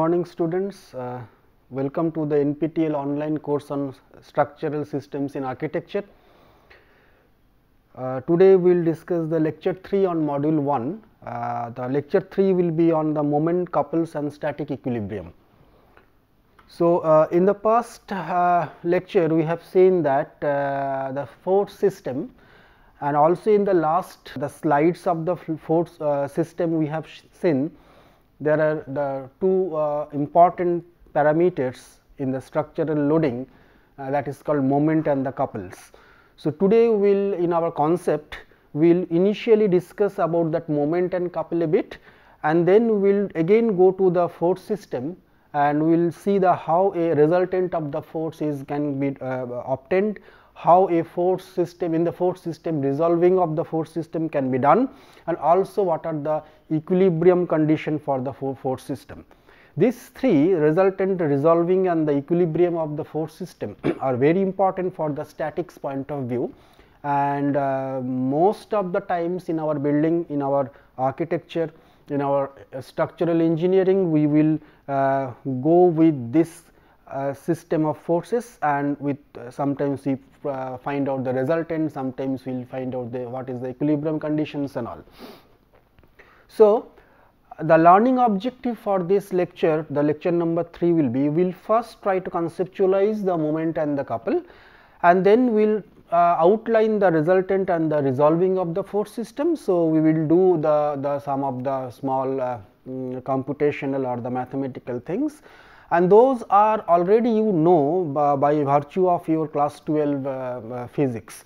morning, students. Welcome to the NPTEL online course on structural systems in architecture. Today we will discuss the lecture 3 on module 1. The lecture 3 will be on the moment couples and static equilibrium. So, in the past lecture we have seen that the force system, and also in the last the slides of the force system we have seen there are the two important parameters in the structural loading, that is called moment and the couples. So, today we will in our concept we will initially discuss about that moment and couple a bit, and then we will again go to the force system and we will see the how a resultant of the force is can be obtained, how a force system in the force system resolving of the force system can be done, and also what are the equilibrium condition for the force system. These three, resultant, resolving and the equilibrium of the force system are very important for the statics point of view, and most of the times in our building, in our architecture, in our structural engineering, we will go with this system of forces, and with sometimes we find out the resultant, sometimes we will find out the what is the equilibrium conditions and all. So, the learning objective for this lecture, the lecture number 3 will be, we will first try to conceptualize the moment and the couple, and then we will outline the resultant and the resolving of the force system. So, we will do the some of the small computational or the mathematical things, and those are already you know by virtue of your class 12 physics.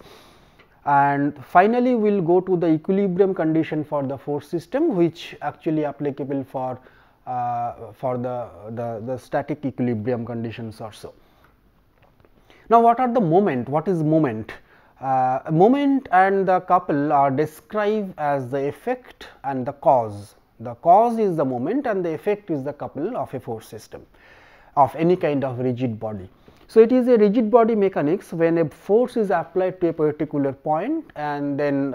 And finally, we will go to the equilibrium condition for the force system, which actually applicable for the static equilibrium conditions also. Now, what are the moment? What is moment? Moment and the couple are described as the effect and the cause. The cause is the moment and the effect is the couple of a force system of any kind of rigid body. So, it is a rigid body mechanics when a force is applied to a particular point, and then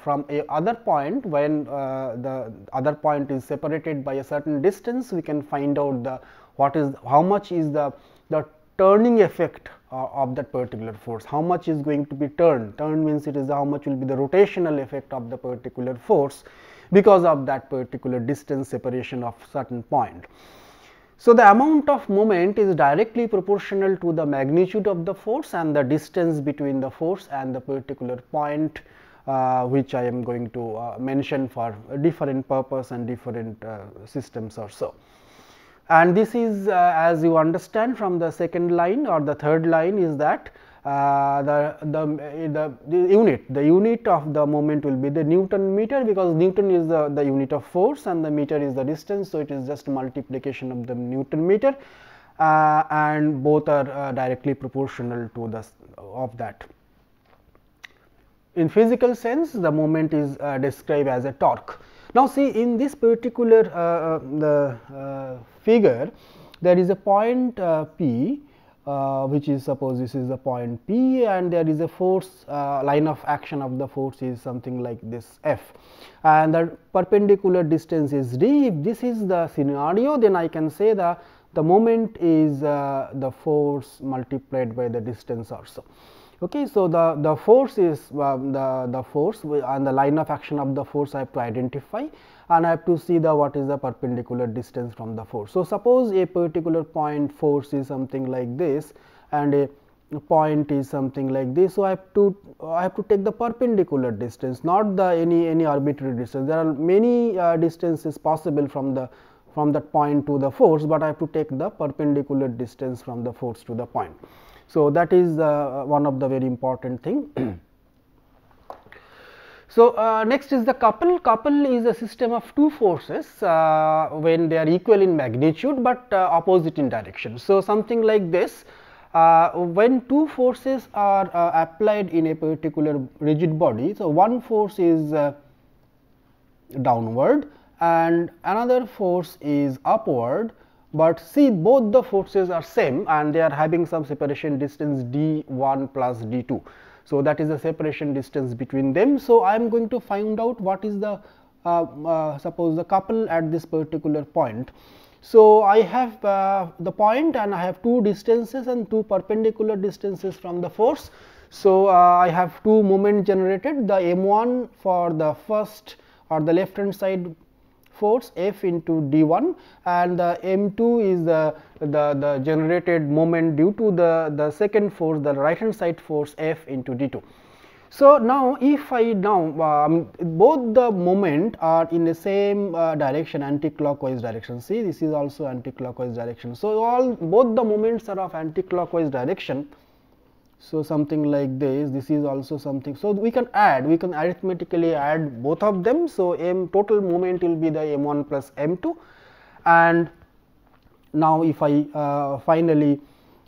from a other point, when the other point is separated by a certain distance, we can find out the what is how much is the turning effect of that particular force, how much is going to be turned. Turn means it is how much will be the rotational effect of the particular force because of that particular distance separation of certain point. So, the amount of moment is directly proportional to the magnitude of the force and the distance between the force and the particular point, which I am going to mention for different purpose and different systems or so. And this is as you understand from the second line or the third line is that the unit of the moment will be the Newton meter, because Newton is the unit of force and the meter is the distance. So, it is just multiplication of the Newton meter, and both are directly proportional to the of that. In physical sense, the moment is described as a torque. Now, see in this particular figure, there is a point P, which is suppose this is the point P, and there is a force line of action of the force is something like this F, and the perpendicular distance is d. If this is the scenario, then I can say the moment is the force multiplied by the distance also. Okay, so, the force is the force, and the line of action of the force I have to identify, and I have to see the what is the perpendicular distance from the force. So, suppose a particular point force is something like this and a point is something like this. So, I have to take the perpendicular distance, not the any arbitrary distance. There are many distances possible from that point to the force, but I have to take the perpendicular distance from the force to the point. So, that is one of the very important thing. So, next is the couple. Couple is a system of two forces when they are equal in magnitude, but opposite in direction. So, something like this, when two forces are applied in a particular rigid body. So, one force is downward and another force is upward, but see both the forces are same and they are having some separation distance d1 plus d2. So, that is the separation distance between them. So, I am going to find out what is the suppose the couple at this particular point. So, I have the point and I have two distances and two perpendicular distances from the force. So, I have two moment generated, the m1 for the first or the left hand side force F into d1, and the m2 is the generated moment due to the second force, the right hand side force F into d2. So, now if I both the moment are in the same direction, anti-clockwise direction. See, this is also anti-clockwise direction. So, both the moments are of anti-clockwise direction. So, something like this is also something. So, we can arithmetically add both of them. So, total moment will be the m1 plus m2, and now if I finally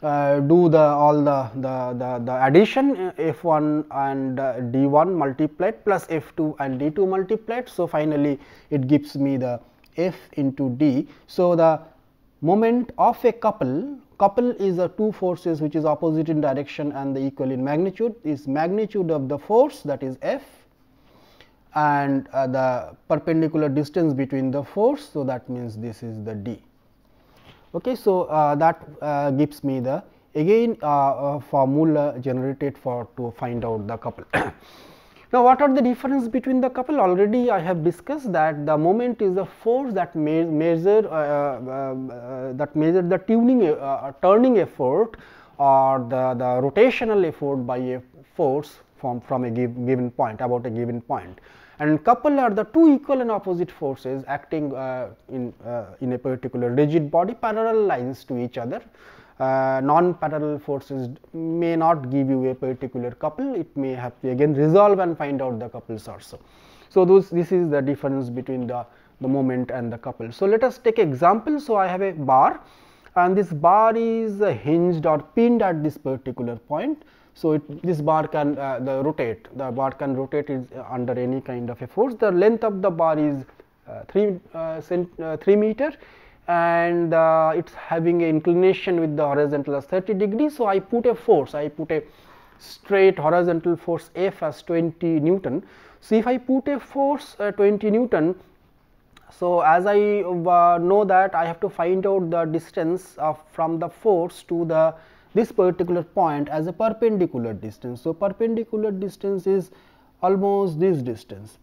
do all the addition, f1 and d1 multiplied plus f2 and d2 multiplied. So, finally, it gives me the f into d. So, the moment of a couple is the two forces which is opposite in direction and the equal in magnitude, is magnitude of the force, that is F, and the perpendicular distance between the force. So, that means this is the d. Okay, so, that gives me the again formula generated to find out the couple. Now, what are the difference between the couple? Already I have discussed that the moment is the force that measure the turning effort or the rotational effort by a force from a given point, about a given point. And couple are the two equal and opposite forces acting in a particular rigid body, parallel lines to each other. Non-parallel forces may not give you a particular couple, it may have to again resolve and find out the couples also. So, this is the difference between the moment and the couple. So, let us take example. So, I have a bar and this bar is hinged or pinned at this particular point. So, this bar can rotate, the bar can rotate is under any kind of a force. The length of the bar is 3 meter, and it is having an inclination with the horizontal as 30 degrees. So, I put a force, I put a straight horizontal force F as 20 Newton. So, if I put a force 20 Newton, so as I know that I have to find out the distance from the force to this particular point as a perpendicular distance. So, perpendicular distance is almost this distance.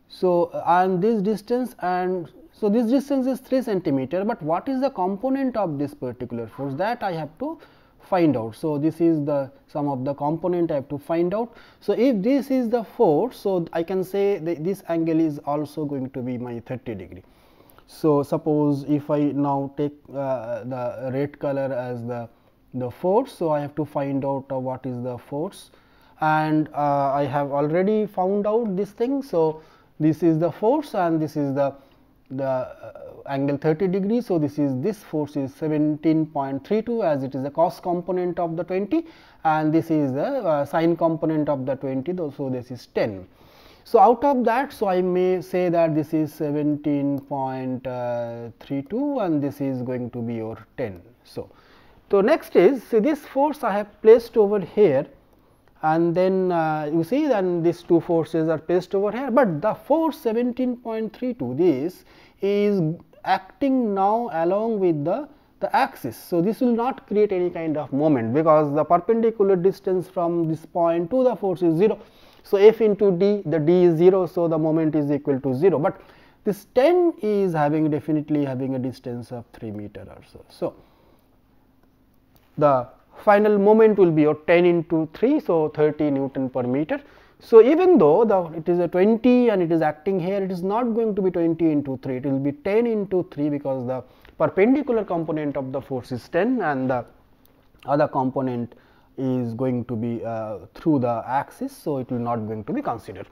So, and this distance, and so this distance is 3 centimeter, but what is the component of this particular force, that I have to find out. So, this is the sum of the component I have to find out. So, if this is the force, so I can say this angle is also going to be my 30 degree. So, suppose if I now take the red color as the force. So, I have to find out what is the force, and I have already found out this thing. So, this is the force and this is the angle 30 degrees. So, this force is 17.32 as it is the cos component of the 20, and this is the sin component of the 20. So, this is 10. So, out of that, so I may say that this is 17.32 and this is going to be your 10. So, next is, see, this force I have placed over here, and then you see then these two forces are placed over here, but the force 17.32 this is acting now along with the axis. So, this will not create any kind of moment, because the perpendicular distance from this point to the force is 0. So, F into d, the d is 0. So, the moment is equal to 0, but this 10 is definitely having a distance of 3 meter or so. So, the final moment will be your 10 into 3. So, 30 Newton per meter. So, even though it is a 20 and it is acting here, it is not going to be 20 into 3, it will be 10 into 3, because the perpendicular component of the force is 10 and the other component is going to be through the axis. So, it will not going to be considered.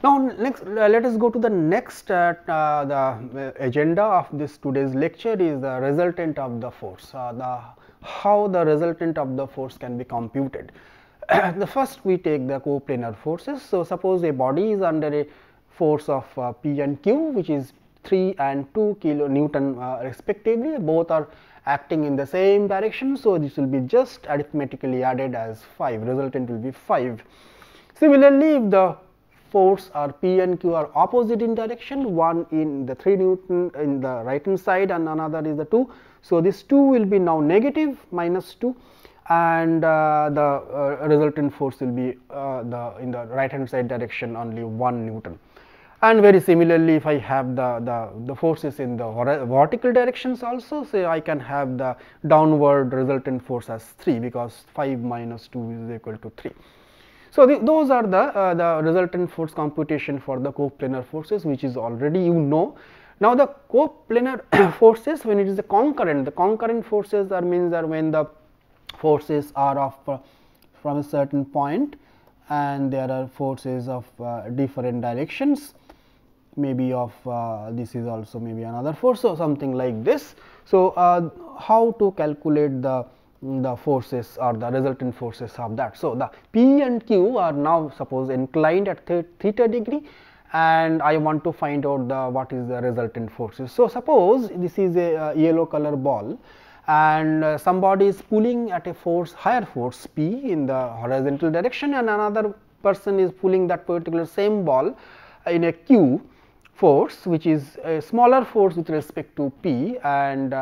Now, next let us go to the next the agenda of this today's lecture is the resultant of the force, how the resultant of the force can be computed. The first we take the coplanar forces. So, suppose a body is under a force of P and Q, which is 3 and 2 kilo Newton respectively, both are acting in the same direction. So, this will be just arithmetically added as 5, resultant will be 5. Similarly, if the force are P and Q are opposite in direction, one in the 3 Newton in the right hand side and another is the 2. So, this 2 will be now negative minus 2 and the resultant force will be in the right hand side direction only 1 Newton. And very similarly, if I have the forces in the vertical directions also, say I can have the downward resultant force as 3 because 5 minus 2 is equal to 3. So, those are the resultant force computation for the coplanar forces, which is already you know. Now, the coplanar forces, when it is the concurrent forces are means are when the forces are of from a certain point and there are forces of different directions, maybe of this is also maybe another force or something like this. So, how to calculate the forces or the resultant forces of that. So, the P and Q are now suppose inclined at theta degree and I want to find out the what is the resultant forces. So, suppose this is a yellow color ball and somebody is pulling at a force higher force P in the horizontal direction and another person is pulling that particular same ball in a Q force, which is a smaller force with respect to P and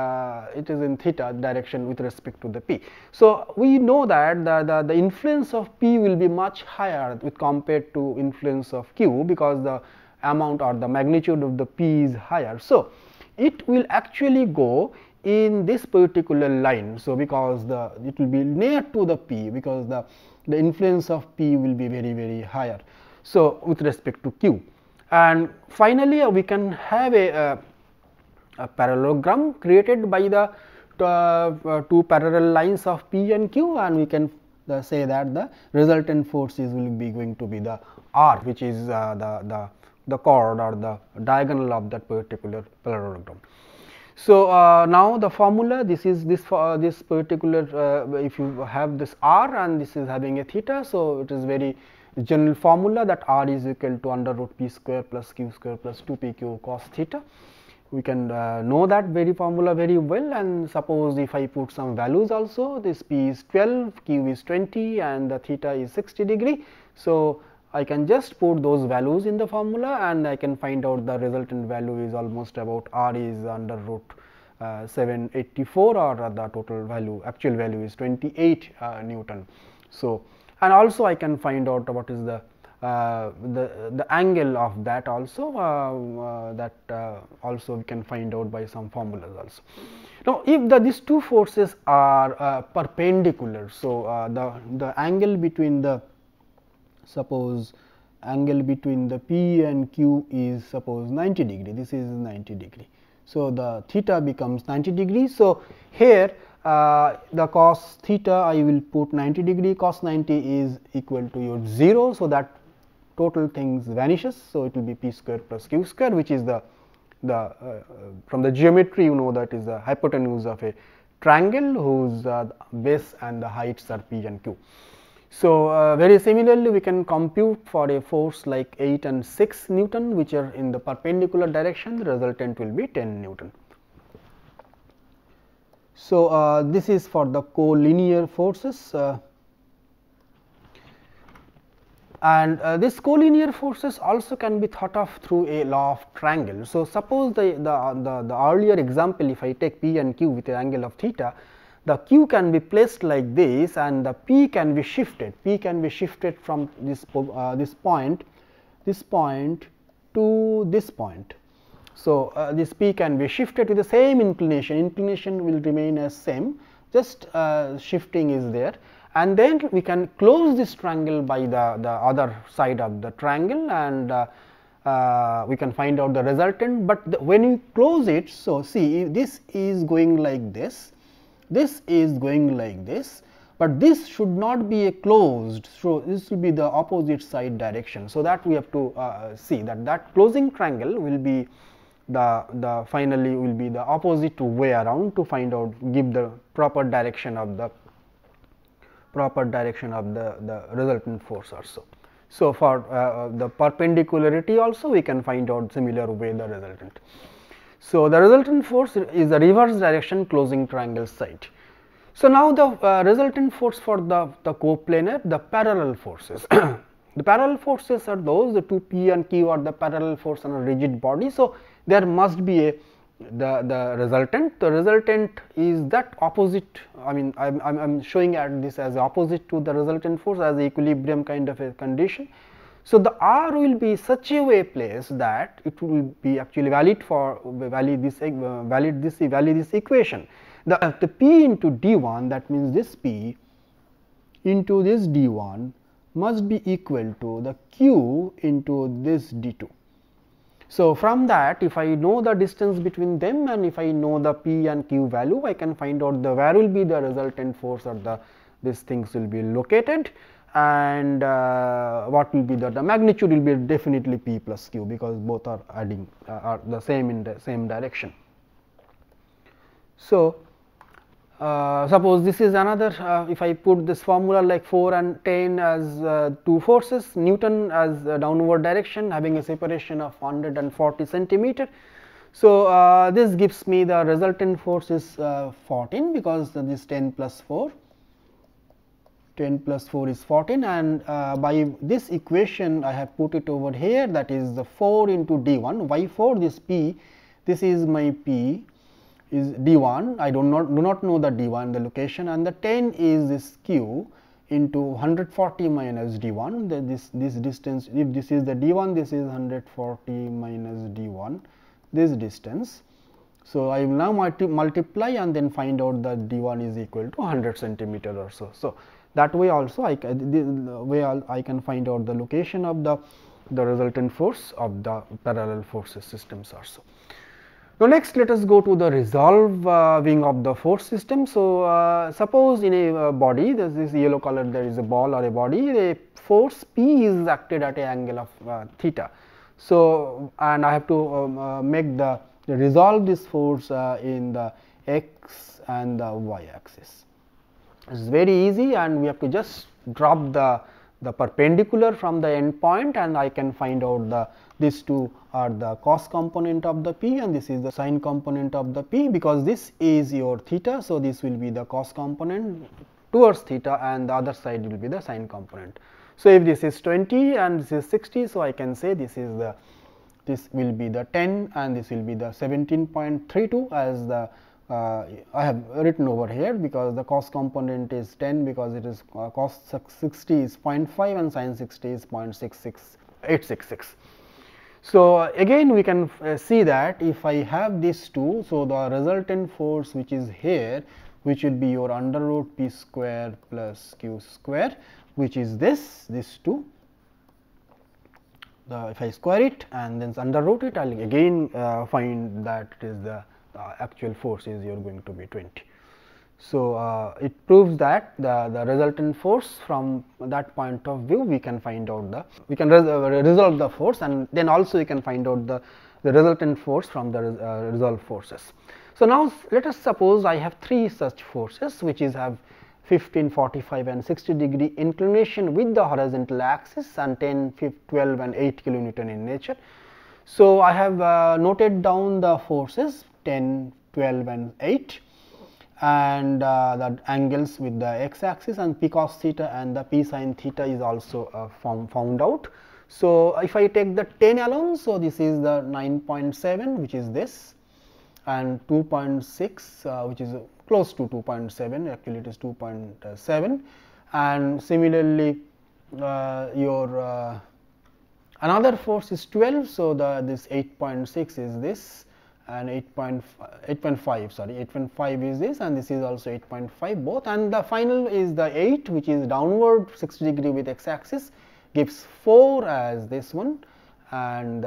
it is in theta direction with respect to the P. So, we know that the influence of P will be much higher with compared to influence of Q because the amount or the magnitude of the P is higher. So, it will actually go in this particular line. So, because it will be near to the P because the influence of P will be very higher. So, with respect to Q. And finally, we can have a parallelogram created by the two parallel lines of P and Q and we can say that the resultant forces will be going to be the R, which is the chord or the diagonal of that particular parallelogram. So, now the formula this is this particular if you have this R and this is having a theta. So, it is very general formula that R is equal to under root P square plus Q square plus 2 P Q cos theta. We can know that very formula very well and suppose if I put some values also, this P is 12, Q is 20 and the theta is 60 degree. So, I can just put those values in the formula and I can find out the resultant value is almost about R is under root 784 or the total value actual value is 28 Newton. So, and also I can find out what is the angle of that also also we can find out by some formulas also. Now, if these two forces are perpendicular, so the angle between the suppose angle between the P and Q is suppose 90 degree, this is 90 degree. So, the theta becomes 90 degree. So, here the cos theta I will put 90 degree, cos 90 is equal to your 0. So, that total things vanishes. So, it will be P square plus Q square, which is the from the geometry you know that is the hypotenuse of a triangle whose base and the heights are P and Q. So, very similarly we can compute for a force like 8 and 6 Newton which are in the perpendicular direction, the resultant will be 10 Newton. So, this is for the collinear forces and this collinear forces also can be thought of through a law of triangle. So, suppose the earlier example if I take P and Q with an angle of theta, the Q can be placed like this and the P can be shifted from this point to this point. So, this P can be shifted to the same inclination will remain as same, just shifting is there and then we can close this triangle by the other side of the triangle and we can find out the resultant, but when you close it. So, see this is going like this is going like this, but this should not be a closed. So, this will be the opposite side direction. So, that we have to see that closing triangle will be the finally will be the opposite way around to find out give the proper direction of the resultant force also. So, for the perpendicularity also we can find out similar way the resultant. So, the resultant force is the reverse direction closing triangle side. So, now the resultant force for the coplanar, the parallel forces. The parallel forces are those, the two P and Q are the parallel force on a rigid body. So, there must be a the resultant. The resultant is that opposite, I mean I am showing at this as opposite to the resultant force as the equilibrium kind of a condition. So, the R will be such a way placed that it will be actually valid for valid this equation. The P into D1, that means this P into this D1 must be equal to the Q into this D2. So, from that, if I know the distance between them and if I know the P and Q value, I can find out where will be the resultant force or these things will be located, and what will be the magnitude will be definitely P plus Q, because both are adding are the same in the same direction. So, suppose this is another, if I put this formula like 4 and 10 as two forces, Newton as downward direction having a separation of 140 centimeter. So, this gives me the resultant force is 14, because this 10 plus 4 is 14, and by this equation I have put it over here, that is the 4 into D1. Why 4? This P, this is my P is D1, I do not know the D1, the location, and the 10 is this Q into 140 minus D1, this distance, if this is the D1, this is 140 minus D1, this distance. So, I will now multiply and then find out that D1 is equal to 100 centimeter or so. So, that way also I can find out the location of the resultant force of the parallel forces systems also. Now, next let us go to the resolving of the force system. So, suppose in a body, there is this yellow color, there is a ball or a body, the force P is acted at an angle of theta. So, and I have to make resolve this force in the x and the y axis. It is very easy, and we have to just drop the perpendicular from the end point, and I can find out these two are the cos component of the P and this is the sin component of the P, because this is your theta. So, this will be the cos component towards theta and the other side will be the sin component. So, if this is 20 and this is 60, so I can say this will be the 10 and this will be the 17.32 as the I have written over here, because the cos component is 10, because it is cos 60 is 0.5 and sin 60 is 0.66866. So, again we can see that if I have these two, so the resultant force which is here, which will be your under root P square plus Q square, which is this two. If I square it and then under root it, I will again find that it is the actual force is you are going to be 20. So, it proves that the resultant force from that point of view we can find out we can resolve the force, and then also we can find out the resultant force from the resolved forces. So, now let us suppose I have three such forces which is have 15, 45 and 60 degree inclination with the horizontal axis and 10, 12 and 8 kilonewton in nature. So, I have noted down the forces 10, 12 and 8 and the angles with the x axis, and P cos theta and the P sin theta is also found out. So, if I take the 10 alone, so this is the 9.7 which is this, and 2.6 which is close to 2.7, actually it is 2.7, and similarly your another force is 12. So, this 8.6 is this, and 8.5 is this, and this is also 8.5 both, and the final is the 8 which is downward 60 degree with x axis gives 4 as this one, and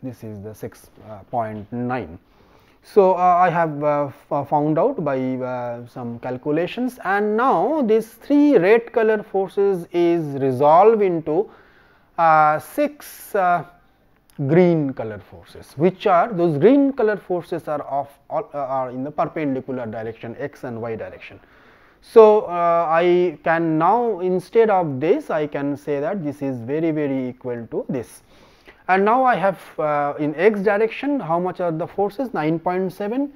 this is the 6.9. So, I have found out by some calculations, and now these three red color forces is resolved into 6 green color forces, which are those green color forces are in the perpendicular direction x and y direction. So, I can now instead of this I can say that this is very equal to this, and now I have in x direction how much are the forces, 9.7,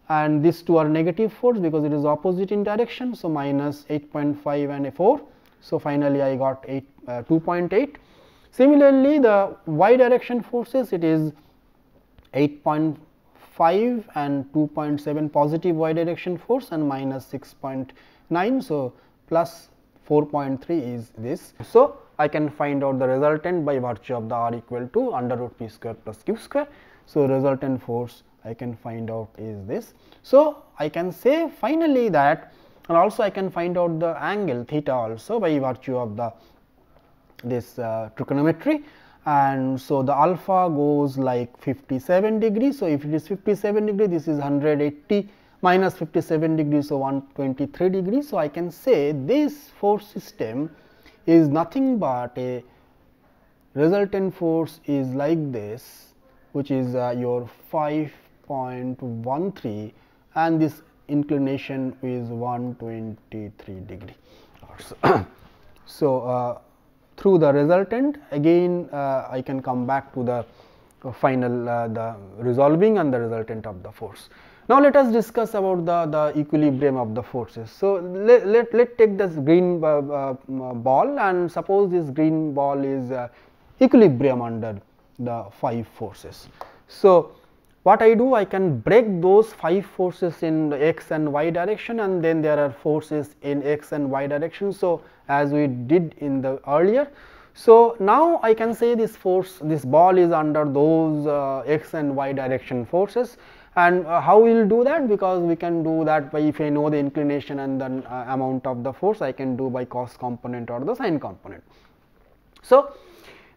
and these two are negative force because it is opposite in direction. So, minus 8.5 and a 4. So, finally, I got 2.8. Similarly, the y direction forces, it is 8.5 and 2.7 positive y direction force and minus 6.9. So, plus 4.3 is this. So, I can find out the resultant by virtue of the r equal to under root p square plus q square. So, resultant force I can find out is this. So, I can say finally that, and also I can find out the angle theta also by virtue of the this trigonometry, and so the alpha goes like 57 degrees. So, if it is 57 degrees, this is 180 minus 57 degrees, so 123 degrees. So, I can say this force system is nothing but a resultant force is like this, which is your 5.13, and this inclination is 123 degree. So, through the resultant, again I can come back to the final the resolving and the resultant of the force. Now, let us discuss about the equilibrium of the forces. So, let take this green ball, and suppose this green ball is equilibrium under the 5 forces. So, what I do, I can break those 5 forces in the x and y direction, and then there are forces in x and y direction. So, as we did in the earlier. So, now I can say this force, this ball is under those x and y direction forces, and how we will do that, because we can do that by, if I know the inclination and the amount of the force, I can do by cos component or the sin component. So,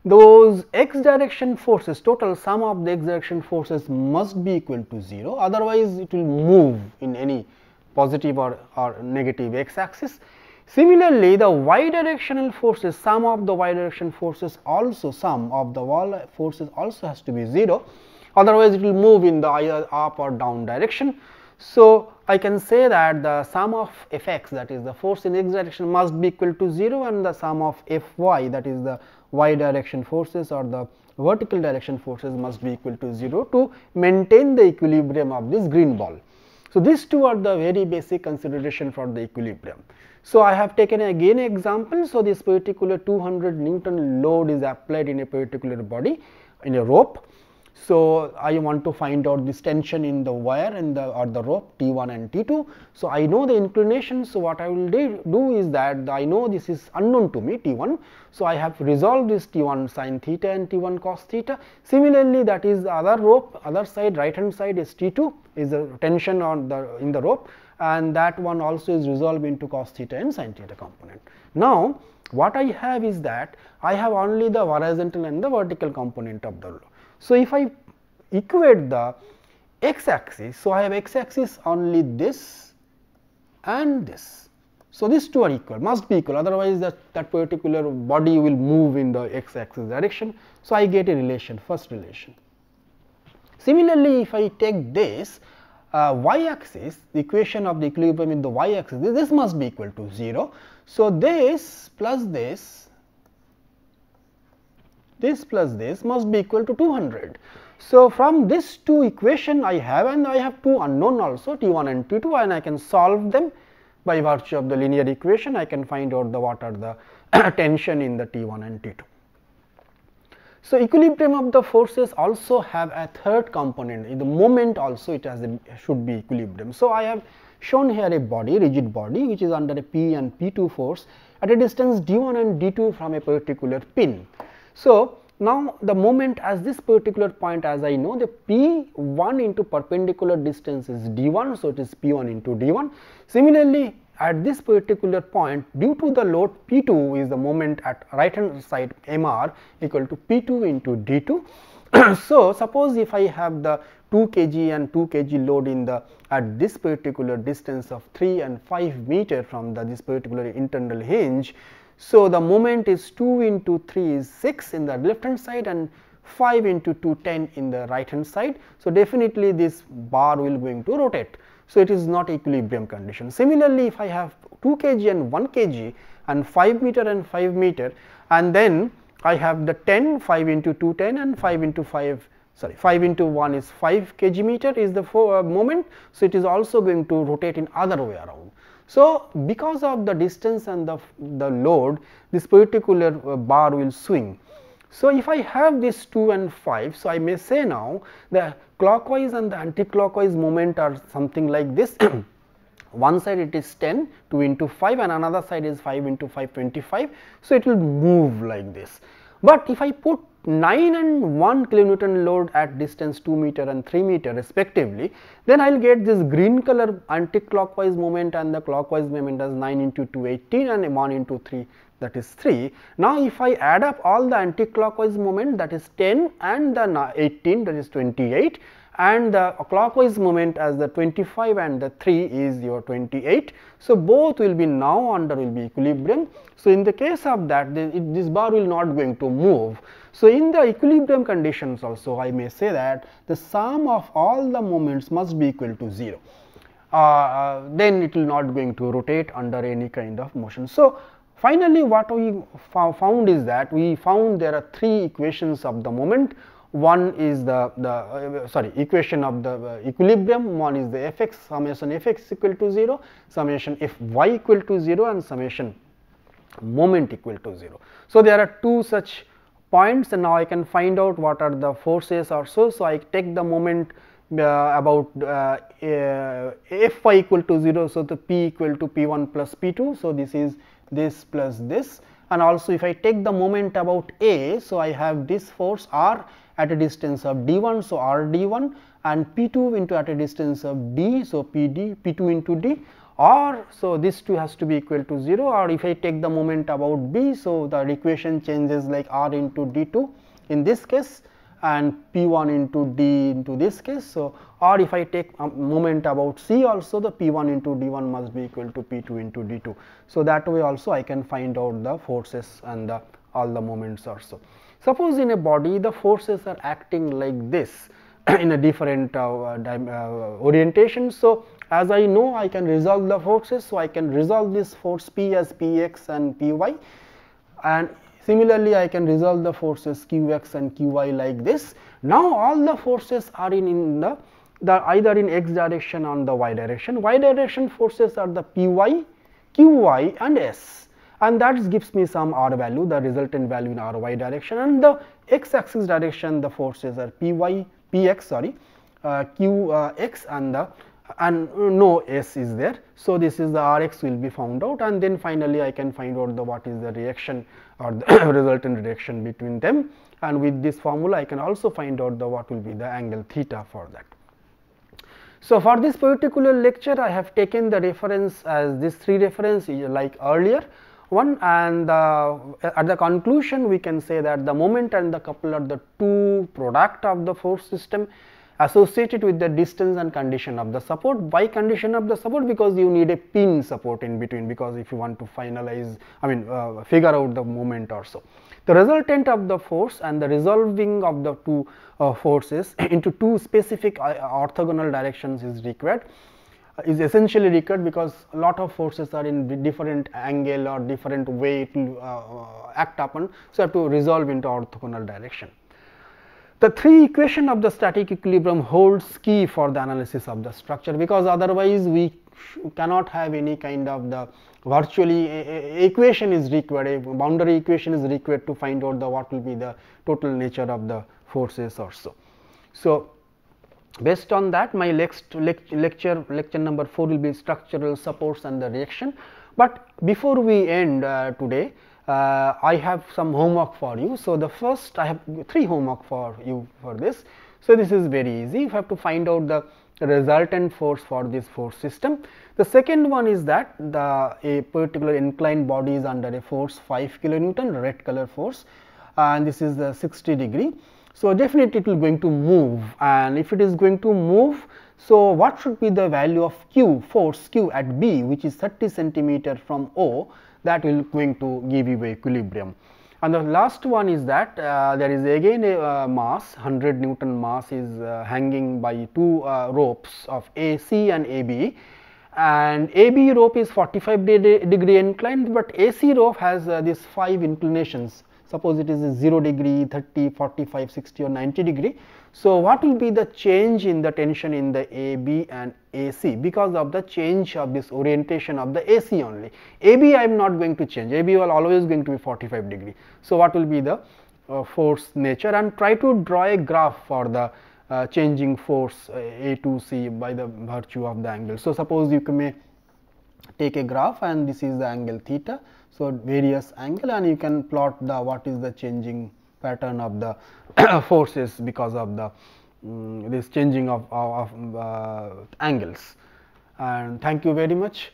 those x direction forces, total sum of the x direction forces must be equal to 0, otherwise it will move in any positive or negative x axis. Similarly, the y directional forces, sum of the y direction forces also, sum of the y forces also has to be 0, otherwise it will move in the either up or down direction. So, I can say that the sum of f x, that is the force in x direction, must be equal to 0, and the sum of f y, that is the y direction forces or the vertical direction forces, must be equal to 0 to maintain the equilibrium of this green ball. So, these two are the very basic consideration for the equilibrium. So, I have taken again example. So, this particular 200 Newton load is applied in a particular body in a rope. So, I want to find out this tension in the wire and the or the rope T1 and T2. So, I know the inclination. So, what I will do is that I know this is unknown to me T1. So, I have resolved this T1 sin theta and T1 cos theta. Similarly, that is the other rope, other side, right hand side is T2, is the tension on the in the rope, and that one also is resolved into cos theta and sin theta component. Now, what I have is that I have only the horizontal and the vertical component of the load. So, if I equate the x axis, so I have x axis only this and this. So, these two are equal, must be equal, otherwise that particular body will move in the x axis direction. So, I get a relation, first relation. Similarly, if I take this y axis, the equation of the equilibrium in the y axis, this must be equal to 0. So, this plus this plus this must be equal to 200. So, from this two equation I have, and I have two unknown also T1 and T2, and I can solve them by virtue of the linear equation. I can find out the what are the tension in the T1 and T2. So, equilibrium of the forces also have a third component, in the moment also it has should be equilibrium. So, I have shown here a body, rigid body, which is under a P and P2 force at a distance d1 and d2 from a particular pin. So, now the moment as this particular point, as I know, the P1 into perpendicular distance is d1. So, it is P1 into d1. Similarly, at this particular point, due to the load P2 is the moment at right hand side Mr equal to P2 into d2. So, suppose if I have the 2 kg and 2 kg load in the at this particular distance of 3 and 5 meter from this particular internal hinge. So, the moment is 2 into 3 is 6 in the left hand side and 5 into 2 10 in the right hand side. So, definitely this bar will going to rotate. So, it is not equilibrium condition. Similarly, if I have 2 kg and 1 kg and 5 meter and 5 meter, and then I have the 10, 5 into 2 10 and 5 into 5, sorry, 5 into 1 is 5 kg meter is the moment. So, it is also going to rotate in other way around. So, because of the distance and the load, this particular bar will swing. So, if I have this 2 and 5, so I may say now the clockwise and the anti-clockwise moment are something like this. One side it is 10, 2 into 5, and another side is 5 into 5, 25. So, it will move like this. But if I put 9 and 1 kilonewton load at distance 2 meter and 3 meter respectively, then I will get this green color anti-clockwise moment and the clockwise moment as 9 into 2, 18, and 1 into 3, that is 3. Now, if I add up all the anti-clockwise moment, that is 10 and the 18, that is 28, and the clockwise moment as the 25 and the 3 is your 28. So, both will be now under will be equilibrium. So, in the case of that, this bar will not going to move. So, in the equilibrium conditions also, I may say that the sum of all the moments must be equal to 0. Then it will not going to rotate under any kind of motion. So, finally, what we found is that we found there are 3 equations of the moment. One is the equation of the equilibrium, one is the fx, summation fx equal to 0, summation fy equal to 0, and summation moment equal to 0. So, there are 2 such points, and now I can find out what are the forces or so. So, I take the moment about fy equal to 0. So, the p equal to p1 plus p2. So, this is this plus this, and also if I take the moment about A, so I have this force R at a distance of d1, so R d1, and p2 into at a distance of d, so pd, p2 into d, or so this 2 has to be equal to 0, or if I take the moment about B, so the equation changes like R into d2 in this case and p1 into d into this case. So, or if I take a moment about C also, the p1 into d1 must be equal to p2 into d2. So, that way also I can find out the forces and all the moments also. Suppose in a body the forces are acting like this in a different orientation. So, as I know I can resolve the forces. So, I can resolve this force P as Px and Py, and similarly I can resolve the forces Qx and Qy like this. Now, all the forces are in the either in x direction or the y direction. Y direction forces are the Py, Qy and S, and that gives me some R value, the resultant value in Ry direction, and the x axis direction the forces are Px Qx and no S is there. So, this is the Rx will be found out, and then finally I can find out the what is the reaction or the resultant reaction between them, and with this formula I can also find out the what will be the angle theta for that. So, for this particular lecture I have taken the reference as this 3 reference like earlier one, and at the conclusion we can say that the moment and the couple are the 2 product of the force system associated with the distance and condition of the support. Why condition of the support? Because you need a pin support in between, because if you want to finalize, figure out the moment or so. The resultant of the force and the resolving of the 2 forces into 2 specific orthogonal directions is required, is essentially required, because a lot of forces are in different angle or different way it will act upon. So, you have to resolve into orthogonal direction. The 3 equation of the static equilibrium holds key for the analysis of the structure, because otherwise we cannot have any kind of the virtually equation is required, a boundary equation is required to find out the what will be the total nature of the forces or so. So, based on that my next lecture number 4 will be structural supports and the reaction. But before we end today, I have some homework for you. So, the first I have 3 homework for you for this. So, this is very easy. You have to find out the resultant force for this force system. The second one is that a particular inclined body is under a force 5 kilonewton, red color force, and this is the 60 degree. So, definitely it will going to move, and if it is going to move, so what should be the value of Q, force Q at B, which is 30 centimeter from O, that will going to give you equilibrium. And the last one is that there is again a mass 100 Newton mass is hanging by 2 ropes of AC and AB, and AB rope is 45 degree inclined, but AC rope has this 5 inclinations suppose it is a 0 degree, 30, 45, 60 or 90 degree. So, what will be the change in the tension in the AB and AC because of the change of this orientation of the AC only. AB I am not going to change, AB will always going to be 45 degree. So, what will be the force nature, and try to draw a graph for the changing force A to C by the virtue of the angle. So, suppose you may take a graph and this is the angle theta. So, various angle, and you can plot the what is the changing pattern of the forces because of the this changing of angles. And thank you very much.